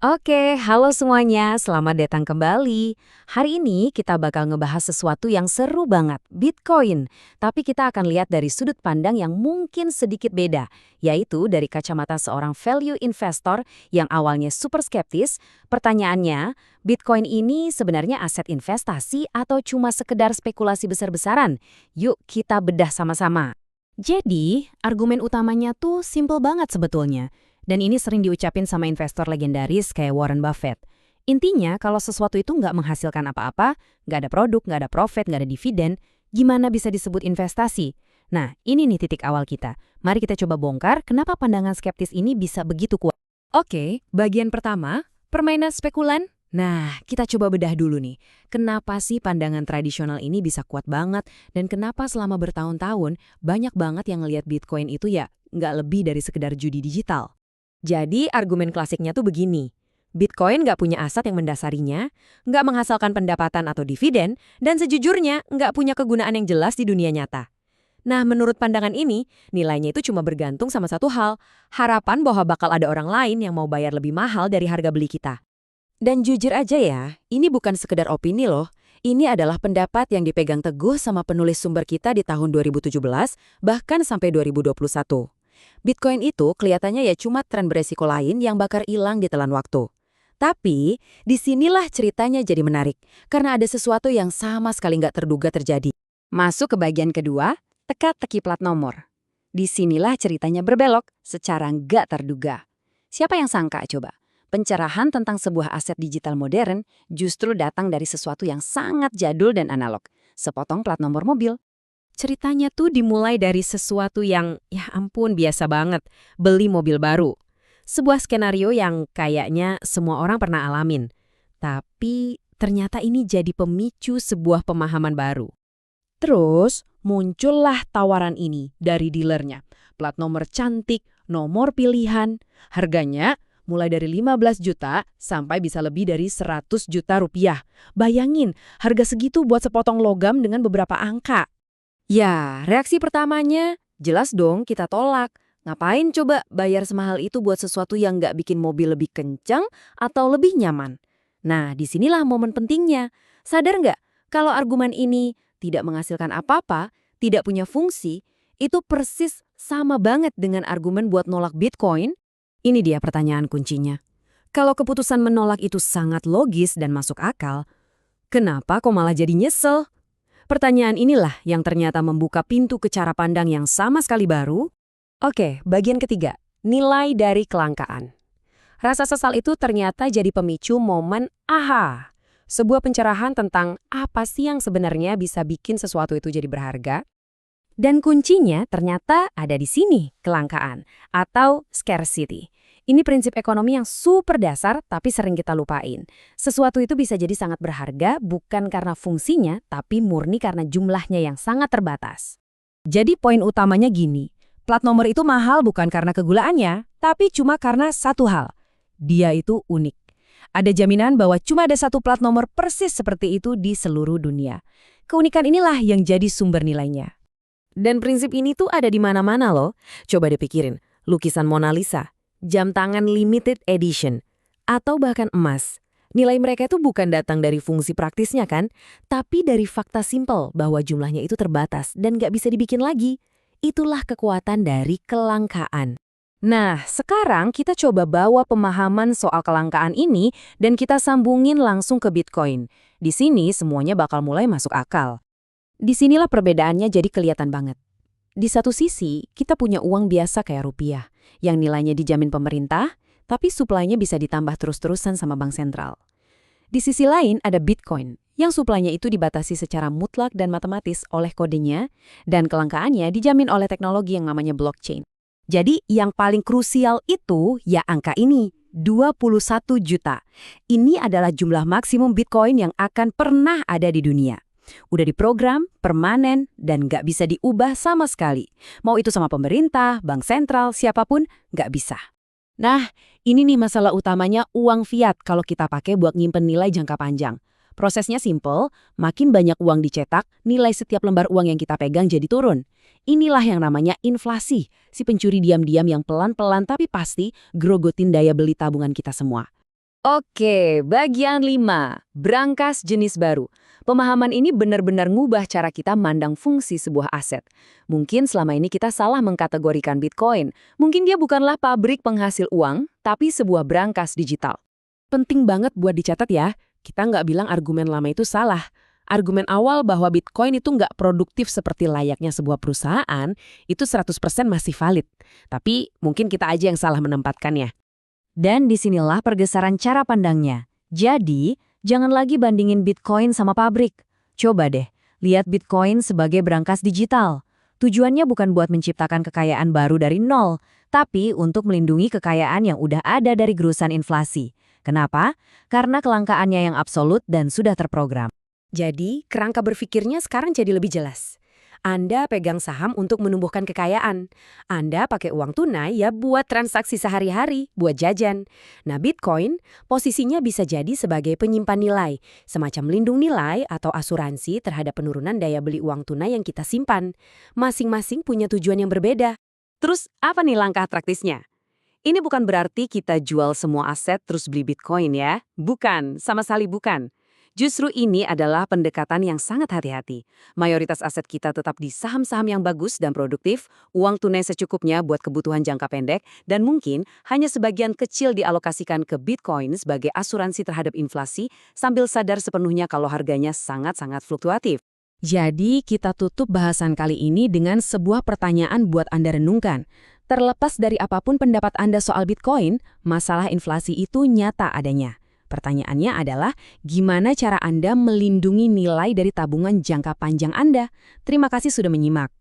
Oke, halo semuanya, selamat datang kembali. Hari ini kita bakal ngebahas sesuatu yang seru banget, Bitcoin. Tapi kita akan lihat dari sudut pandang yang mungkin sedikit beda, yaitu dari kacamata seorang value investor yang awalnya super skeptis. Pertanyaannya, Bitcoin ini sebenarnya aset investasi atau cuma sekedar spekulasi besar-besaran? Yuk kita bedah sama-sama. Jadi, argumen utamanya tuh simple banget sebetulnya. Dan ini sering diucapin sama investor legendaris kayak Warren Buffett. Intinya, kalau sesuatu itu nggak menghasilkan apa-apa, nggak ada produk, nggak ada profit, nggak ada dividen, gimana bisa disebut investasi? Nah, ini nih titik awal kita. Mari kita coba bongkar kenapa pandangan skeptis ini bisa begitu kuat. Oke, bagian pertama, permainan spekulan. Nah, kita coba bedah dulu nih. Kenapa sih pandangan tradisional ini bisa kuat banget dan kenapa selama bertahun-tahun banyak banget yang ngelihat Bitcoin itu ya nggak lebih dari sekedar judi digital. Jadi argumen klasiknya tuh begini. Bitcoin nggak punya aset yang mendasarinya, nggak menghasilkan pendapatan atau dividen, dan sejujurnya nggak punya kegunaan yang jelas di dunia nyata. Nah, menurut pandangan ini, nilainya itu cuma bergantung sama satu hal, harapan bahwa bakal ada orang lain yang mau bayar lebih mahal dari harga beli kita. Dan jujur aja ya, ini bukan sekedar opini loh. Ini adalah pendapat yang dipegang teguh sama penulis sumber kita di tahun 2017, bahkan sampai 2021. Bitcoin itu kelihatannya ya cuma tren beresiko lain yang bakal hilang di telan waktu. Tapi, disinilah ceritanya jadi menarik, karena ada sesuatu yang sama sekali nggak terduga terjadi. Masuk ke bagian kedua, teka-teki plat nomor. Disinilah ceritanya berbelok secara nggak terduga. Siapa yang sangka coba? Pencerahan tentang sebuah aset digital modern justru datang dari sesuatu yang sangat jadul dan analog, sepotong plat nomor mobil. Ceritanya tuh dimulai dari sesuatu yang, ya ampun biasa banget, beli mobil baru. Sebuah skenario yang kayaknya semua orang pernah alamin. Tapi ternyata ini jadi pemicu sebuah pemahaman baru. Terus muncullah tawaran ini dari dealernya. Plat nomor cantik, nomor pilihan, harganya mulai dari 15 juta sampai bisa lebih dari 100 juta rupiah. Bayangin, harga segitu buat sepotong logam dengan beberapa angka. Ya, reaksi pertamanya, jelas dong kita tolak. Ngapain coba bayar semahal itu buat sesuatu yang nggak bikin mobil lebih kencang atau lebih nyaman? Nah, disinilah momen pentingnya. Sadar nggak kalau argumen ini tidak menghasilkan apa-apa, tidak punya fungsi, itu persis sama banget dengan argumen buat nolak Bitcoin? Ini dia pertanyaan kuncinya. Kalau keputusan menolak itu sangat logis dan masuk akal, kenapa kok malah jadi nyesel? Pertanyaan inilah yang ternyata membuka pintu ke cara pandang yang sama sekali baru. Oke, bagian ketiga, nilai dari kelangkaan. Rasa sesal itu ternyata jadi pemicu momen aha. Sebuah pencerahan tentang apa sih yang sebenarnya bisa bikin sesuatu itu jadi berharga. Dan kuncinya ternyata ada di sini, kelangkaan atau scarcity. Ini prinsip ekonomi yang super dasar tapi sering kita lupain. Sesuatu itu bisa jadi sangat berharga bukan karena fungsinya, tapi murni karena jumlahnya yang sangat terbatas. Jadi poin utamanya gini, plat nomor itu mahal bukan karena kegulaannya, tapi cuma karena satu hal. Dia itu unik. Ada jaminan bahwa cuma ada satu plat nomor persis seperti itu di seluruh dunia. Keunikan inilah yang jadi sumber nilainya. Dan prinsip ini tuh ada di mana-mana loh. Coba dipikirin, lukisan Mona Lisa, jam tangan limited edition, atau bahkan emas. Nilai mereka itu bukan datang dari fungsi praktisnya kan, tapi dari fakta simpel bahwa jumlahnya itu terbatas dan nggak bisa dibikin lagi. Itulah kekuatan dari kelangkaan. Nah, sekarang kita coba bawa pemahaman soal kelangkaan ini dan kita sambungin langsung ke Bitcoin. Di sini semuanya bakal mulai masuk akal. Disinilah perbedaannya jadi kelihatan banget. Di satu sisi, kita punya uang biasa kayak rupiah, yang nilainya dijamin pemerintah, tapi suplainya bisa ditambah terus-terusan sama bank sentral. Di sisi lain ada Bitcoin, yang suplainya itu dibatasi secara mutlak dan matematis oleh kodenya, dan kelangkaannya dijamin oleh teknologi yang namanya blockchain. Jadi yang paling krusial itu ya angka ini, 21 juta. Ini adalah jumlah maksimum Bitcoin yang akan pernah ada di dunia. Udah diprogram, permanen, dan nggak bisa diubah sama sekali. Mau itu sama pemerintah, bank sentral, siapapun, nggak bisa. Nah, ini nih masalah utamanya uang fiat kalau kita pakai buat nyimpen nilai jangka panjang. Prosesnya simple, makin banyak uang dicetak, nilai setiap lembar uang yang kita pegang jadi turun. Inilah yang namanya inflasi, si pencuri diam-diam yang pelan-pelan tapi pasti grogotin daya beli tabungan kita semua. Oke, bagian 5. Brankas jenis baru. Pemahaman ini benar-benar ngubah cara kita mandang fungsi sebuah aset. Mungkin selama ini kita salah mengkategorikan Bitcoin. Mungkin dia bukanlah pabrik penghasil uang, tapi sebuah brankas digital. Penting banget buat dicatat ya, kita nggak bilang argumen lama itu salah. Argumen awal bahwa Bitcoin itu nggak produktif seperti layaknya sebuah perusahaan, itu 100% masih valid. Tapi mungkin kita aja yang salah menempatkannya. Dan disinilah pergeseran cara pandangnya. Jadi, jangan lagi bandingin Bitcoin sama pabrik. Coba deh, lihat Bitcoin sebagai brankas digital. Tujuannya bukan buat menciptakan kekayaan baru dari nol, tapi untuk melindungi kekayaan yang udah ada dari gerusan inflasi. Kenapa? Karena kelangkaannya yang absolut dan sudah terprogram. Jadi, kerangka berpikirnya sekarang jadi lebih jelas. Anda pegang saham untuk menumbuhkan kekayaan. Anda pakai uang tunai ya buat transaksi sehari-hari, buat jajan. Nah, Bitcoin posisinya bisa jadi sebagai penyimpan nilai, semacam lindung nilai atau asuransi terhadap penurunan daya beli uang tunai yang kita simpan. Masing-masing punya tujuan yang berbeda. Terus, apa nih langkah praktisnya? Ini bukan berarti kita jual semua aset terus beli Bitcoin ya. Bukan, sama sekali bukan. Justru ini adalah pendekatan yang sangat hati-hati. Mayoritas aset kita tetap di saham-saham yang bagus dan produktif, uang tunai secukupnya buat kebutuhan jangka pendek, dan mungkin hanya sebagian kecil dialokasikan ke Bitcoin sebagai asuransi terhadap inflasi, sambil sadar sepenuhnya kalau harganya sangat-sangat fluktuatif. Jadi, kita tutup bahasan kali ini dengan sebuah pertanyaan buat Anda renungkan. Terlepas dari apapun pendapat Anda soal Bitcoin, masalah inflasi itu nyata adanya. Pertanyaannya adalah, gimana cara Anda melindungi nilai dari tabungan jangka panjang Anda? Terima kasih sudah menyimak.